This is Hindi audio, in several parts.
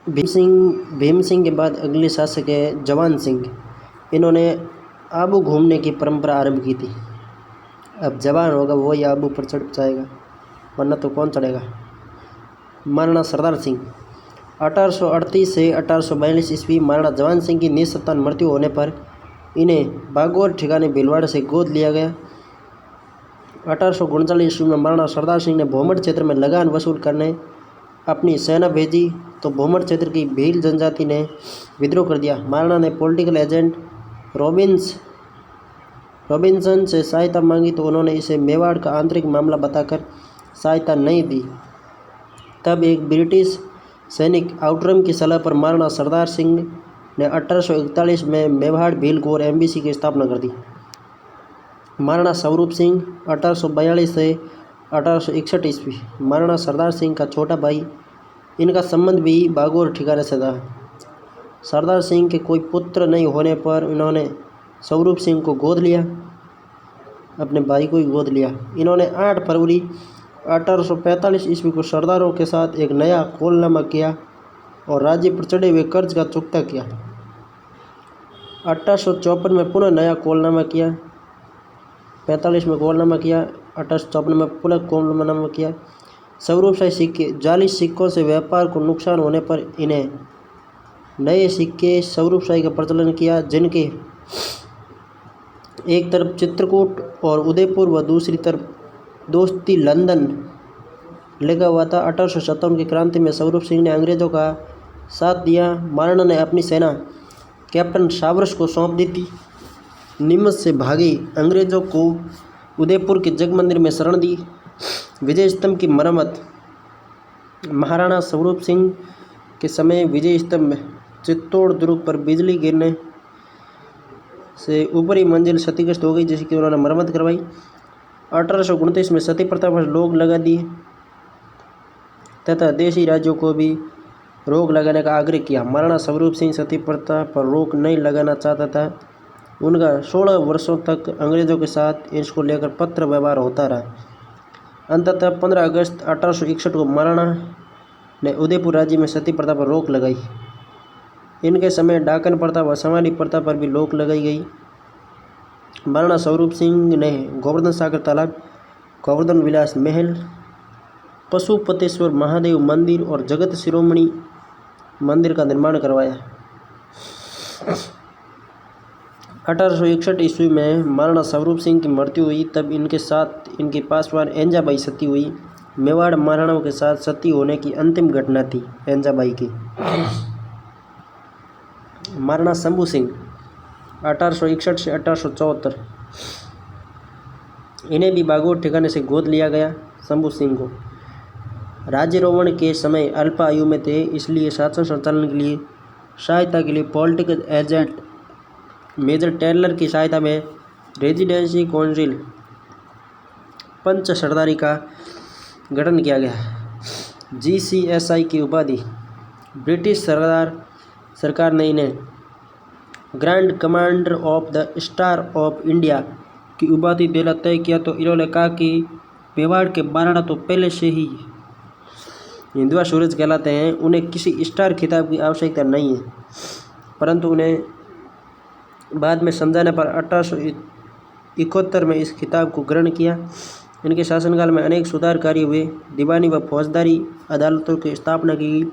भीम सिंह के बाद अगले शासक है जवान सिंह। इन्होंने आबू घूमने की परंपरा आरंभ की थी। अब जवान होगा वही आबू पर चढ़ जाएगा, वरना तो कौन चढ़ेगा। महाराणा सरदार सिंह 1838 से 1842 ईस्वी। महाराणा जवान सिंह की निसंतान मृत्यु होने पर इन्हें बागौर ठिकाने भीलवाड़ा से गोद लिया गया। 1839 ईस्वी में महाराणा सरदार सिंह ने भोमट क्षेत्र में लगान वसूल करने अपनी सेना भेजी तो भोमट क्षेत्र की भील जनजाति ने विद्रोह कर दिया। महाराणा ने पॉलिटिकल एजेंट रॉबिन्सन से सहायता मांगी तो उन्होंने इसे मेवाड़ का आंतरिक मामला बताकर सहायता नहीं दी। तब एक ब्रिटिश सैनिक आउटरम की सलाह पर महाराणा सरदार सिंह ने 1841 में मेवाड़ भील गौर एम्बेसी की स्थापना कर दी। महाराणा स्वरूप सिंह 1842 से 1861 ईस्वी। महाराणा सरदार सिंह का छोटा भाई, इनका संबंध भी बागौर ठिकाने से था। सरदार सिंह के कोई पुत्र नहीं होने पर इन्होंने स्वरूप सिंह को गोद लिया, अपने भाई को ही गोद लिया। इन्होंने 8 फरवरी 1845 ईस्वी को सरदारों के साथ एक नया कोलनामा किया और राज्य पर चढ़े हुए कर्ज का चुकता किया। 1854 में पुनः नया कोलनामा किया, 45 में कोलनामा किया, 1854 में पुनः कोलनामा किया। स्वरूपशाही सिक्के, जाली सिक्कों से व्यापार को नुकसान होने पर इन्हें नए सिक्के स्वरूपशाही का प्रचलन किया, जिनके एक तरफ चित्रकूट और उदयपुर व दूसरी तरफ दोस्ती लंदन लिखा हुआ था। 1857 की क्रांति में स्वरूप सिंह ने अंग्रेजों का साथ दिया। महाराणा ने अपनी सेना कैप्टन सावरस को सौंप दी थी। नीमच से भागे अंग्रेजों को उदयपुर के जग मंदिर में शरण दी। विजय स्तंभ की मरम्मत, महाराणा स्वरूप सिंह के समय विजय स्तंभ चित्तौड़ दुर्ग पर बिजली गिरने से ऊपरी मंजिल क्षतिग्रस्त हो गई, जिसकी उन्होंने मरम्मत करवाई। 1829 में सती प्रथा पर रोक लगा दी तथा देशी राज्यों को भी रोक लगाने का आग्रह किया। महाराणा स्वरूप सिंह सती प्रथा पर रोक नहीं लगाना चाहता था। उनका 16 वर्षों तक अंग्रेजों के साथ इसको लेकर पत्र व्यवहार होता रहा। अंततः 15 अगस्त 1861 को महाराणा ने उदयपुर राज्य में सती प्रथा पर रोक लगाई। इनके समय डाकन प्रथा व संवारी प्रथा पर भी रोक लगाई गई। महाराणा स्वरूप सिंह ने गोवर्धन सागर तालाब, गोवर्धन विलास महल, पशुपतेश्वर महादेव मंदिर और जगत शिरोमणि मंदिर का निर्माण करवाया। 1861 ईस्वी में महाराणा स्वरूप सिंह की मृत्यु हुई। तब इनके साथ इनकी पासवान एंजाबाई सती हुई। मेवाड़ महाराणाओं के साथ सती होने की अंतिम घटना थी एंजाबाई की। महाराणा शंभू सिंह 1861 से 1874। इन्हें भी बागौर ठिकाने से गोद लिया गया। शंभू सिंह को राज्यारोहण के समय अल्प आयु में थे, इसलिए शासन संचालन के लिए सहायता के लिए पॉलिटिकल एजेंट मेजर टेलर की सहायता में रेजिडेंसी काउंसिल पंच सरदारी का गठन किया गया। GCSI की उपाधि, ब्रिटिश सरकार ने इन्हें grand commander of the star of India की उपाधि देना तय किया तो इन्होंने कहा कि मेवाड़ के महाराणा तो पहले से ही हिंदुआ सूरज कहलाते हैं, उन्हें किसी स्टार खिताब की आवश्यकता नहीं है। परंतु उन्हें बाद में समझाने पर 1871 में इस खिताब को ग्रहण किया। इनके शासनकाल में अनेक सुधार कार्य हुए। दीवानी व फौजदारी अदालतों की स्थापना की गई।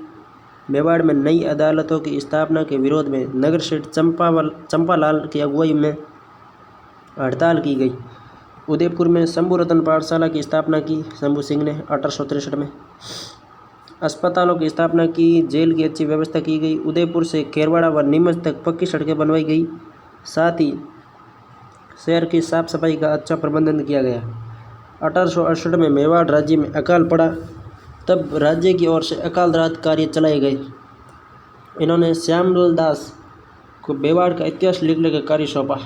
मेवाड़ में नई अदालतों की स्थापना के विरोध में नगर सेठ चंपालाल की अगुवाई में हड़ताल की गई। उदयपुर में शंभू रतन पाठशाला की स्थापना की शंभू सिंह ने 1863 में। अस्पतालों की स्थापना की, जेल की अच्छी व्यवस्था की गई। उदयपुर से खेरवाड़ा व नीमच तक पक्की सड़कें बनवाई गई। साथ ही शहर की साफ सफाई का अच्छा प्रबंधन किया गया। 1868 में मेवाड़ राज्य में अकाल पड़ा, तब राज्य की ओर से अकाल राहत कार्य चलाए गए। इन्होंने श्यामलाल दास को मेवाड़ का इतिहास लिखने का कार्य सौंपा।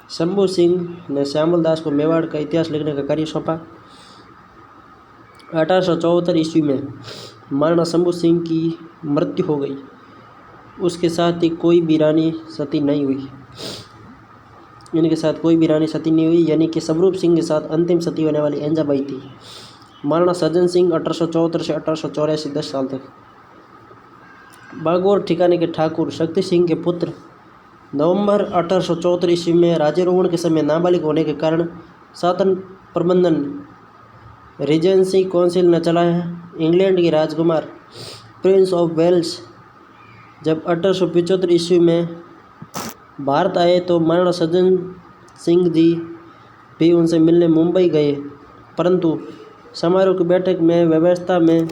शंभू सिंह ने श्यामलाल दास को मेवाड़ का इतिहास लिखने का कार्य सौंपा। 1874 ईस्वी में महाराणा शंभू सिंह की मृत्यु हो गई। उसके साथ ही कोई भी रानी सती नहीं हुई। इनके साथ कोई भी रानी सती नहीं हुई, यानी कि स्वरूप सिंह के साथ अंतिम सती होने वाली एंजाबाई थी। महाराणा सज्जन सिंह 1874 से 1884, 10 साल तक। बागौर ठिकाने के ठाकुर शक्ति सिंह के पुत्र। नवंबर 1874 ईस्वी में राज्यारोहण के समय नाबालिग होने के कारण शासन प्रबंधन रीजेंसी काउंसिल ने चलाया। इंग्लैंड के राजकुमार प्रिंस ऑफ वेल्स जब 1875 ईस्वी में भारत आए तो महाराणा सज्जन सिंह जी भी उनसे मिलने मुंबई गए, परंतु समारोह की बैठक में व्यवस्था में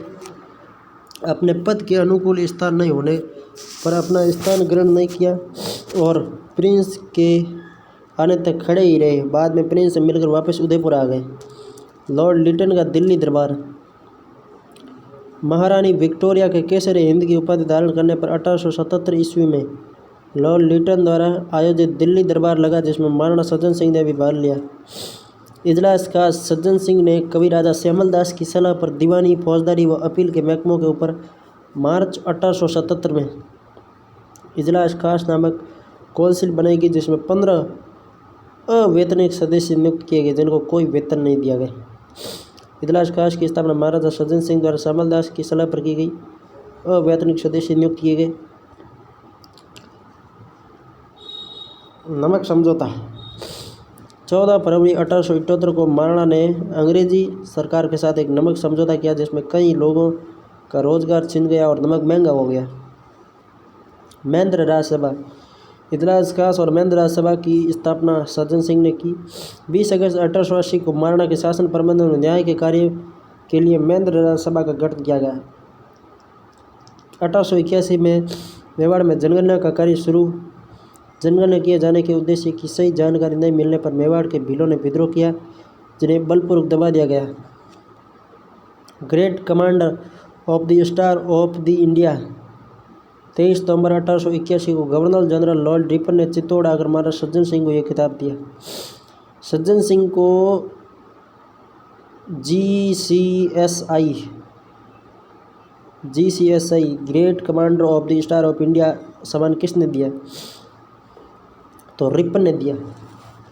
अपने पद के अनुकूल स्थान नहीं होने पर अपना स्थान ग्रहण नहीं किया और प्रिंस के आने तक खड़े ही रहे। बाद में प्रिंस से मिलकर वापस उदयपुर आ गए। लॉर्ड लिटन का दिल्ली दरबार। महारानी विक्टोरिया के केसरी हिंद की उपाधि धारण करने पर 1877 ईस्वी में लॉर्ड लिटन द्वारा आयोजित दिल्ली दरबार लगा, जिसमें महाराणा सज्जन सिंह ने भी भाग लिया। इजलास खास। सज्जन सिंह ने कवि राजा श्यामल दास की सलाह पर दीवानी, फौजदारी व अपील के महकमों के ऊपर मार्च 1877 में इजलास खास नामक कौंसिल बनाई गई, जिसमें 15 अवैतनिक सदस्य नियुक्त किए गए जिनको कोई वेतन नहीं दिया गया। इजलास खास की स्थापना महाराजा सज्जन सिंह द्वारा श्यामल दास की सलाह पर की गई। अवैतनिक सदस्य नियुक्त किए गए। नमक समझौता। 14 फरवरी 1878 को महाराणा ने अंग्रेजी सरकार के साथ एक नमक समझौता किया, जिसमें कई लोगों का रोजगार छिन गया और नमक महंगा हो गया। महेंद्र राज्यसभा। इजलास खास और महेंद्र राज्यसभा की स्थापना सज्जन सिंह ने की। 20 अगस्त 1880 को महाराणा के शासन प्रबंधन और न्याय के कार्य के लिए महेंद्र राज्यसभा का गठन किया गया। 1881 में मेवाड़ में जनगणना का कार्य शुरू। जनगणना किए जाने के उद्देश्य की सही जानकारी नहीं मिलने पर मेवाड़ के भीलों ने विद्रोह किया, जिन्हें बलपूर्वक दबा दिया गया। Great commander of the star of the India. 23 सितंबर 1881 को गवर्नर जनरल लॉर्ड रिपन ने चित्तौड़ आकर महाराज सज्जन सिंह को यह खिताब दिया। सज्जन सिंह को GCSI great commander of the star of India सम्मान किसने दिया? तो रिपन ने दिया।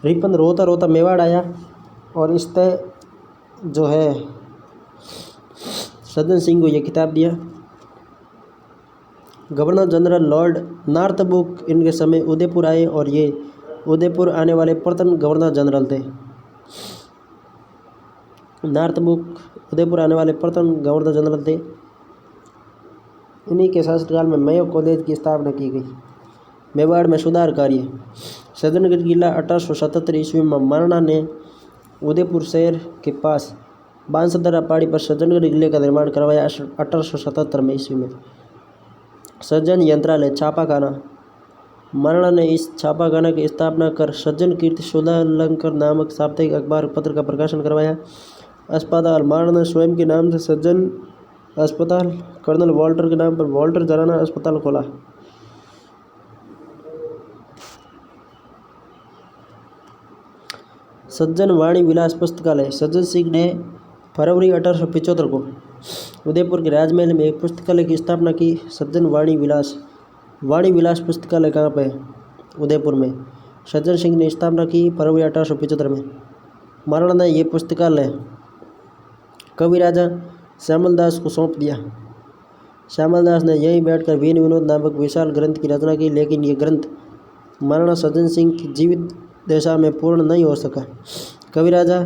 रिपन रोता रोता मेवाड़ आया और इस तय जो है सज्जन सिंह को यह खिताब दिया। गवर्नर जनरल लॉर्ड नॉर्थब्रुक इनके समय उदयपुर आए और ये उदयपुर आने वाले प्रथम गवर्नर जनरल थे। नॉर्थब्रुक उदयपुर आने वाले प्रथम गवर्नर जनरल थे। इन्हीं के शासनकाल में मेयो कॉलेज की स्थापना की गई। मेवाड़ में सुधार कार्य। सज्जनगढ़ किला 1877 ईस्वी में महाराणा ने उदयपुर शहर के पास बांसदरा पहाड़ी पर सज्जनगढ़ किले का निर्माण करवाया। 1877 में ईस्वी में सज्जन यंत्रालय छापाखाना। महाराणा ने इस छापाखाना की स्थापना कर सज्जन कीर्ति सुधालंकर नामक साप्ताहिक अखबार पत्र का प्रकाशन करवाया। अस्पताल। महाराणा ने स्वयं के नाम से सज्जन अस्पताल, कर्नल वॉल्टर के नाम पर वॉल्टर घराना अस्पताल खोला। सज्जन वाणी विलास पुस्तकालय। सज्जन सिंह ने फरवरी 1875 को उदयपुर के राजमहल में एक पुस्तकालय की स्थापना की। सज्जन वाणी विलास पुस्तकालय कहाँ पे? उदयपुर में। सज्जन सिंह ने स्थापना की फरवरी 1875 में। महाराणा ने ये पुस्तकालय कवि राजा श्यामल दास को सौंप दिया। श्यामल दास ने यहीं बैठकर वीर विनोद नामक विशाल ग्रंथ की रचना की, लेकिन ये ग्रंथ महाराणा सज्जन सिंह की जीवित दशा में पूर्ण नहीं हो सका। कवि राजा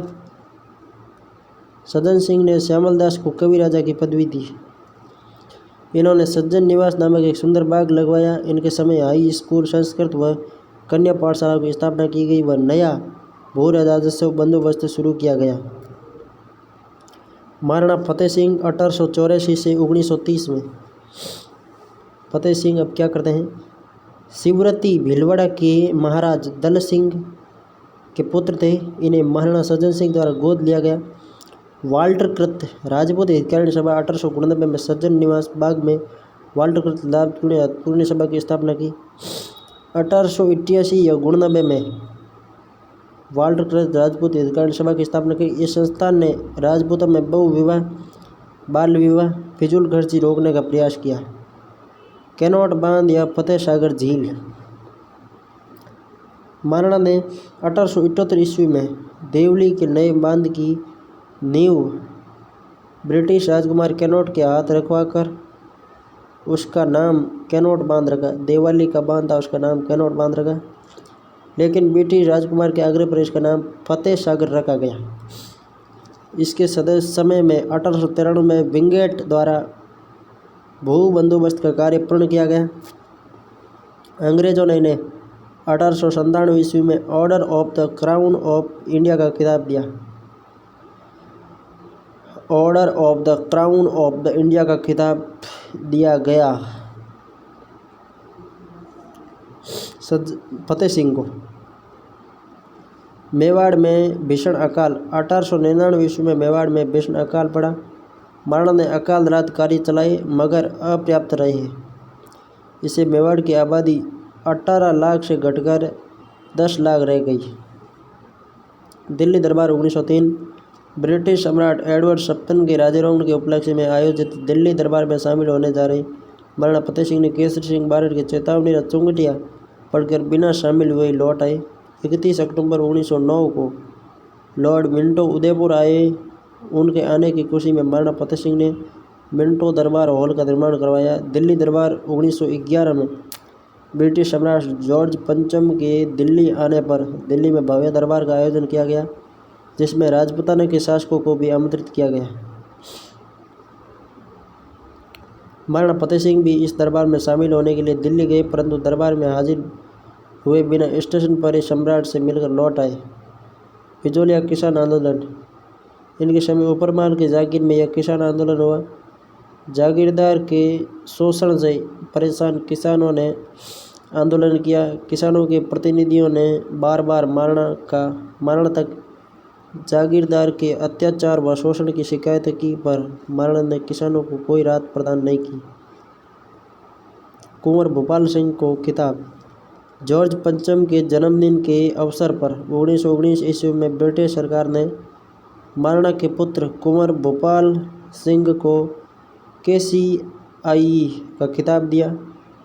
सज्जन सिंह ने श्यामल दास को कवि राजा की पदवी दी। इन्होंने सज्जन निवास नामक एक सुंदर बाग लगवाया। इनके समय हाई स्कूल, संस्कृत व कन्या पाठशाला की स्थापना की गई व नया भू राजस्व बंदोबस्त शुरू किया गया। महाराणा फतेह सिंह 1884 से 1930 में। फतेह सिंह अब क्या करते हैं? शिवरती भीलवाड़ा के महाराज दल सिंह के पुत्र थे। इन्हें महाराणा सज्जन सिंह द्वारा गोद लिया गया। वाल्टर कृत राजपूत हितकारिणी सभा 1899 में सज्जन निवास बाग में वाल्टर कृत लाभ पूर्ण सभा की स्थापना की। 1888 या 89 में वाल्टर कृत राजपूत हितकारिणी सभा की स्थापना की। इस संस्थान ने राजपूतों में बहु विवाह, बाल विवाह, फिजूल खर्ची रोकने का प्रयास किया। कैनोट बांध या फतेह सागर झील। महाराणा ने 1878 ईस्वी में देवली के नए बांध की नींव ब्रिटिश राजकुमार कैनोट के हाथ रखवाकर उसका नाम कैनोट बांध रखा। देवाली का बांध था, उसका नाम कैनोट बांध रखा। लेकिन ब्रिटिश राजकुमार के आग्रह पर इसका नाम फतेह सागर रखा गया। इसके सदस्य समय में 1893 में विंगेट द्वारा भू बंदोबस्त का कार्य पूर्ण किया गया। अंग्रेजों ने इन्हें 1897 ईस्वी में order of the crown of India का खिताब दिया। Order of the crown of the India का खिताब दिया गया फतेह सिंह को। मेवाड़ में भीषण अकाल। 1899 ईस्वी में मेवाड़ में भीषण अकाल पड़ा। महाराणा ने अकाल रात कार्य चलाए मगर अपर्याप्त रहे। इससे मेवाड़ की आबादी 18 लाख से घटकर 10 लाख रह गई। दिल्ली दरबार 1903। ब्रिटिश सम्राट एडवर्ड सप्तम के राजारोहण के उपलक्ष्य में आयोजित दिल्ली दरबार में शामिल होने जा रहे महाराणा फतेह सिंह ने केसरी सिंह बारड की चेतावनी चुंगटियाँ पढ़कर बिना शामिल हुए लौट आए। 31 अक्टूबर 1909 को लॉर्ड मिंटो उदयपुर आए। उनके आने की खुशी में महाराणा फतेह सिंह ने मिंटो दरबार हॉल का निर्माण करवाया। दिल्ली दरबार 1911 में ब्रिटिश सम्राट जॉर्ज पंचम के दिल्ली आने पर दिल्ली में भव्य दरबार का आयोजन किया गया, जिसमें राजपूताना के शासकों को भी आमंत्रित किया गया। महाराणा फतेह सिंह भी इस दरबार में शामिल होने के लिए दिल्ली गए, परंतु दरबार में हाजिर हुए बिना स्टेशन पर ही सम्राट से मिलकर लौट आए। बिजोलिया किसान आंदोलन। इनके समय ऊपरमाल की जागीर में यह किसान आंदोलन हुआ। जागीरदार के शोषण से परेशान किसानों ने आंदोलन किया। किसानों के प्रतिनिधियों ने बार बार महाराणा तक जागीरदार के अत्याचार व शोषण की शिकायत की, पर महाराणा ने किसानों को कोई राहत प्रदान नहीं की। कुंवर भूपाल सिंह को खिताब। जॉर्ज पंचम के जन्मदिन के अवसर पर 1919 ईस्वी में ब्रिटिश सरकार ने महाराणा के पुत्र कुंवर भूपाल सिंह को KCIE का खिताब दिया।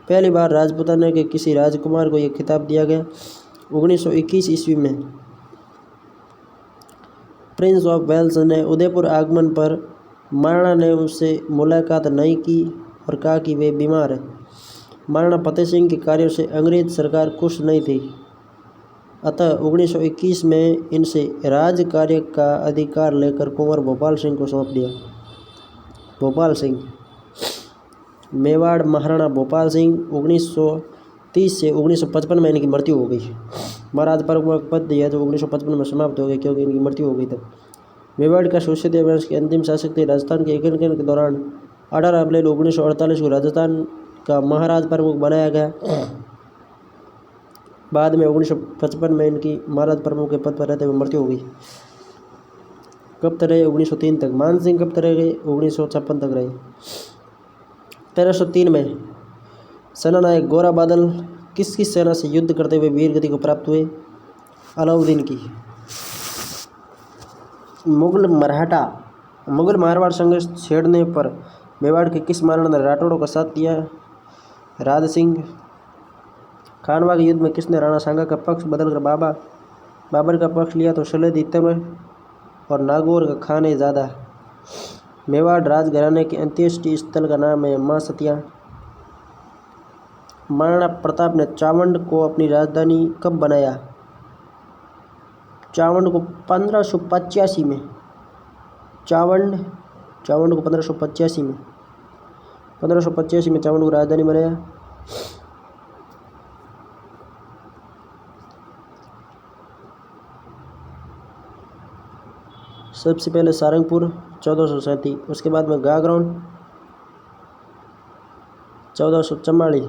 पहली बार राजपूताना के किसी राजकुमार को यह खिताब दिया गया। 1921 ईस्वी में प्रिंस ऑफ वेल्स ने उदयपुर आगमन पर महाराणा ने उससे मुलाकात नहीं की और कहा कि वे बीमार हैं। महाराणा फतेह सिंह के कार्यों से अंग्रेज सरकार खुश नहीं थी, अतः 1921 में इनसे राज कार्य का अधिकार लेकर कुंवर भोपाल सिंह को सौंप दिया। भोपाल सिंह मेवाड़ महाराणा भोपाल सिंह 1930 से 1955 में इनकी मृत्यु हो गई। महाराज प्रमुख पद दिया जो 1955 में समाप्त हो गए क्योंकि इनकी मृत्यु हो गई तब। मेवाड़ का शोषित वंश के अंतिम शासक थे। राजस्थान के एकीकरण के दौरान 18 अप्रैल 1948 को राजस्थान का महाराज प्रमुख बनाया गया। बाद में 1955 में इनकी महाराज प्रमुख के पद पर रहते हुए मृत्यु हो गई। कब तक रहे? 1903 तक। मान सिंह कब तक रह गए? 1956 तक रहे। 1303 में सेनानायक गोरा बादल किसकी सेना से युद्ध करते हुए वीर गति को प्राप्त हुए? अलाउद्दीन की। मुगल मारवाड़ संघर्ष छेड़ने पर मेवाड़ के किस महाराणा ने राठौड़ों का साथ दिया? राज सिंह। खानवा के युद्ध में किसने राणा सांगा का पक्ष बदलकर बाबर का पक्ष लिया? तो शैलजी तैमूर और नागौर का खान ज़ादा। मेवाड़ राजघराने के अंत्येष्टि स्थल का नाम है मां सतिया। महाराणा प्रताप ने चावंड को अपनी राजधानी कब बनाया? चावंड को 1585 में। चावंड को 1585 में चावंड को राजधानी बनाया। सबसे पहले सारंगपुर 1437, उसके बाद में गागरोन 1444,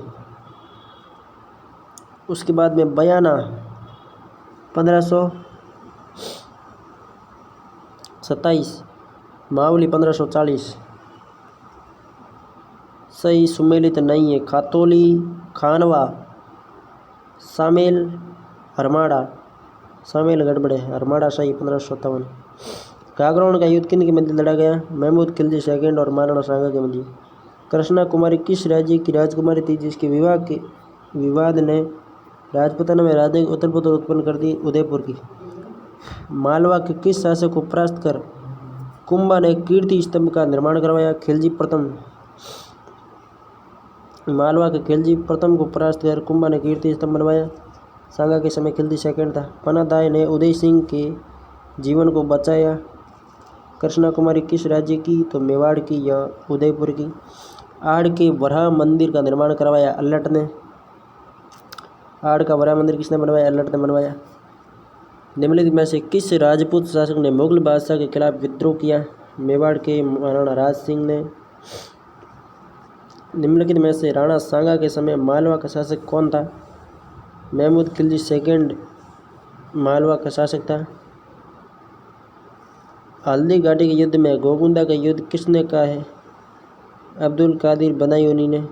उसके बाद में बयाना 1527, मावली 1540। सही सुमेलित नहीं है। खातोली, खानवा, सामेल, हरमाड़ा। सामेल गड़बड़े, हरमाड़ा सही 1557। गागरोन का युद्ध किन के मध्य लड़ा गया? महमूद खिलजी सेकंड और महाराणा सांगा के मध्य। कृष्णा कुमारी किस राज्य की राजकुमारी थी जिसके विवाह के विवाद ने राजपूताना में राजनीतिक उथल-पुथल उत्पन्न कर दी? उदयपुर की। मालवा के किस शासक को परास्त कर कुंभा ने कीर्ति स्तंभ का निर्माण करवाया? खिलजी प्रथम। मालवा के खिलजी प्रथम को परास्त कर कुंभा ने कीर्ति स्तंभ बनवाया। सांगा के समय खिलजी सेकंड था। पन्नादाय ने उदय सिंह के जीवन को बचाया। कृष्णा कुमारी किस राज्य की? तो मेवाड़ की या उदयपुर की। आड़ के वराह मंदिर का निर्माण करवाया अल्लट ने। आड़ का वराह मंदिर किसने बनवाया? अल्लट ने बनवाया। निम्नलिखित में से किस राजपूत शासक ने मुगल बादशाह के खिलाफ विद्रोह किया? मेवाड़ के महाराणा राज सिंह ने। निम्नलिखित में से राणा सांगा के समय मालवा का शासक कौन था? महमूद खिलजी सेकंड मालवा का शासक था। हल्दी घाटी के युद्ध में गोगुंदा का युद्ध किसने कहा है? अब्दुल कादिर बनायूनी ने।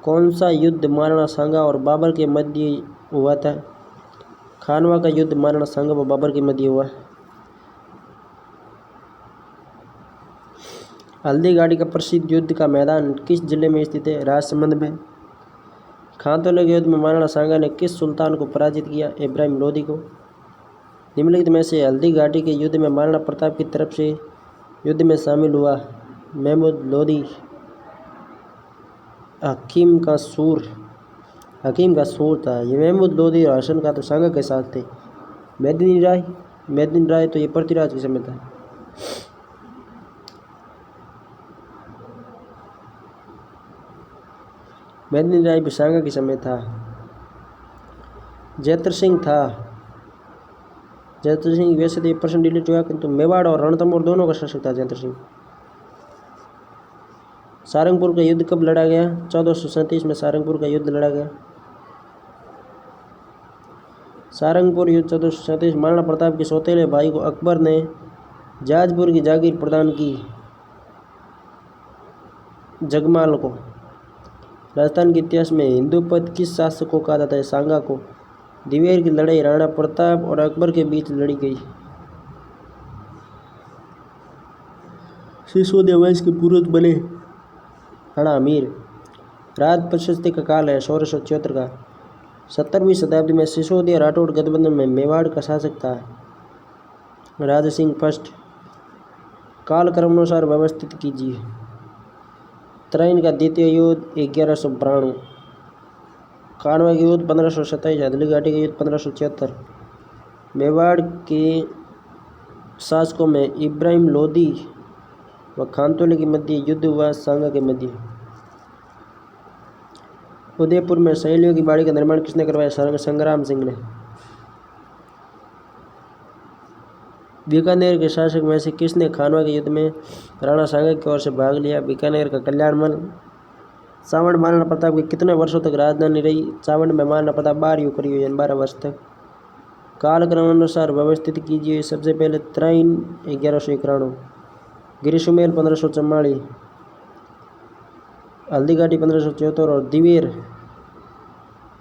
कौन सा युद्ध महाराणा सांगा और बाबर के मध्य हुआ था? खानवा का युद्ध महाराणा सांगा व बाबर के मध्य हुआ। हल्दी घाटी का प्रसिद्ध युद्ध का मैदान किस जिले में स्थित है? राजसमंद में। खानतोले के युद्ध में महाराणा सांगा ने किस सुल्तान को पराजित किया? इब्राहिम लोदी को। निम्नलिखित में से हल्दी घाटी के युद्ध में महाराणा प्रताप की तरफ से युद्ध में शामिल हुआ महमूद लोदी हकीम का सूर था। ये महमूद लोदी और हसन का तो सांगा के साथ थे। मेदिनी राय तो ये पृथ्वीराज के समय था। मेदिनी राय भी सांगा के समय था। जैतर सिंह वैसे तो ये प्रश्न डिलीट हुआ, किंतु मेवाड़ और रणथंभौर दोनों का शासक था जैतर सिंह। सारंगपुर का युद्ध कब लड़ा गया? 1437 में सारंगपुर का युद्ध लड़ा गया। सारंगपुर युद्ध 1437 महाराणा प्रताप के सौतेले भाई को अकबर ने जाजपुर की जागीर प्रदान की जगमाल को। राजस्थान के इतिहास में हिंदू पद किस शासक को कहा जाता है? सांगा को। दिवेर की लड़ाई राणा प्रताप और अकबर के बीच लड़ी गई। सिसोदिया वंश के पूर्वज बने राणा अमीर। राज प्रशस्ति का काल है 1676 का। 17वीं शताब्दी में सिसोदिया राठौड़ गठबंधन में मेवाड़ का शासक था राजा सिंह फर्स्ट। कालक्रमानुसार व्यवस्थित कीजिए। त्रैन का द्वितीय युद्ध 1192। खानवा के युद्ध 1527। हल्दी घाटी के युद्ध 1576। मेवाड़ के शासकों में इब्राहिम लोदी व खानतोले के मध्य युद्ध हुआ सांगा के मध्य। उदयपुर में सहेलियों की बाड़ी का निर्माण किसने करवाया? संग्राम सिंह ने। बीकानेर के शासक में से किसने खानवा के युद्ध में राणा सांगा की ओर से भाग लिया? बीकानेर का कल्याणमल। चावंड महाराणा प्रताप की कितने वर्षों तक राजधानी रही? चावंड में महाराणा प्रताप 12 वर्ष तक। कालक्रमानुसार व्यवस्थित कीजिए। सबसे पहले त्रैन 1191, गिरिशुमेल 1544, हल्दी घाटी 1574 और दिवेर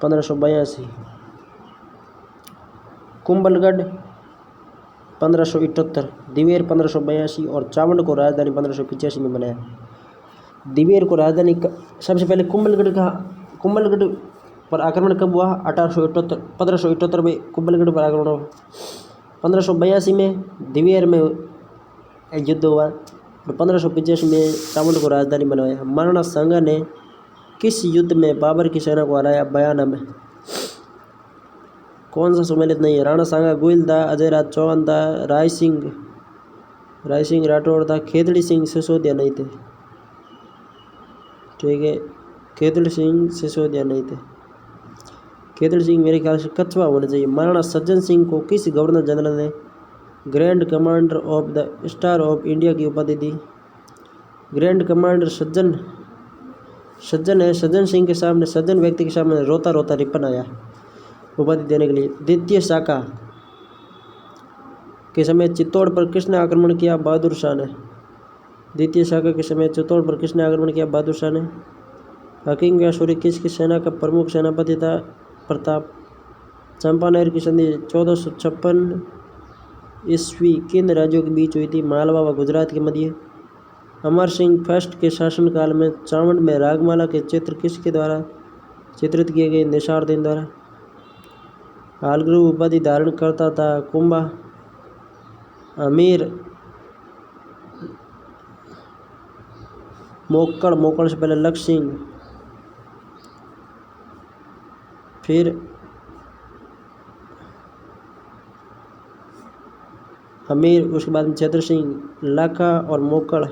1582। कुंभलगढ़ 1578, दिवेर 1582 और चावंड को राजधानी 1585 में बनाया। दिवेर को राजधानी सबसे पहले कुंभलगढ़ पर आक्रमण कब हुआ? 1578 में कुंभलगढ़ पर आक्रमण हुआ। 1582 में दिवेर में युद्ध हुआ और 1585 में चावंड को राजधानी बनवाया। महाराणा सांगा ने किस युद्ध में बाबर की सेना को हराया? बयाना में। कौन सा सम्मिलित नहीं है? राणा सांगा गोइल था, अजय राज चौहान था, राय सिंह राठौड़ था, खेतड़ी सिंह सिसोदिया नहीं थे। ठीक है, खेतड़ी सिंह सिसोदिया नहीं थे। खेतड़ी सिंह मेरे ख्याल से कछवा होना चाहिए। महाराणा सज्जन सिंह को किस गवर्नर जनरल ने grand commander of the star of India की उपाधि दी? ग्रैंड कमांडर सज्जन है। सज्जन सिंह के सामने, सज्जन व्यक्ति के सामने रोता रोता रिपन आया उपाधि देने के लिए। द्वितीय शाखा के समय चित्तौड़ पर किसने आक्रमण किया? बहादुर शाह ने। द्वितीय शाखा के समय चित्तौड़ पर किसने आक्रमण किया? बहादुर शाह ने। हकीम का सूर्य किसकी सेना का प्रमुख सेनापति था? प्रताप। चंपानेर की संधि 1456 ईस्वी किन राज्यों के बीच हुई थी? मालवा व गुजरात के मध्य। अमर सिंह फर्स्ट के शासनकाल में चावंड में रागमाला के चित्र किसके द्वारा चित्रित किए गए? निसारुद्दीन द्वारा। हालगुरु उपाधि धारण करता था कुंभा। अमीर मोकड़ से पहले लक्ष्य सिंह फिर हमीर, उसके बाद में छतर सिंह लाखा और मोकड़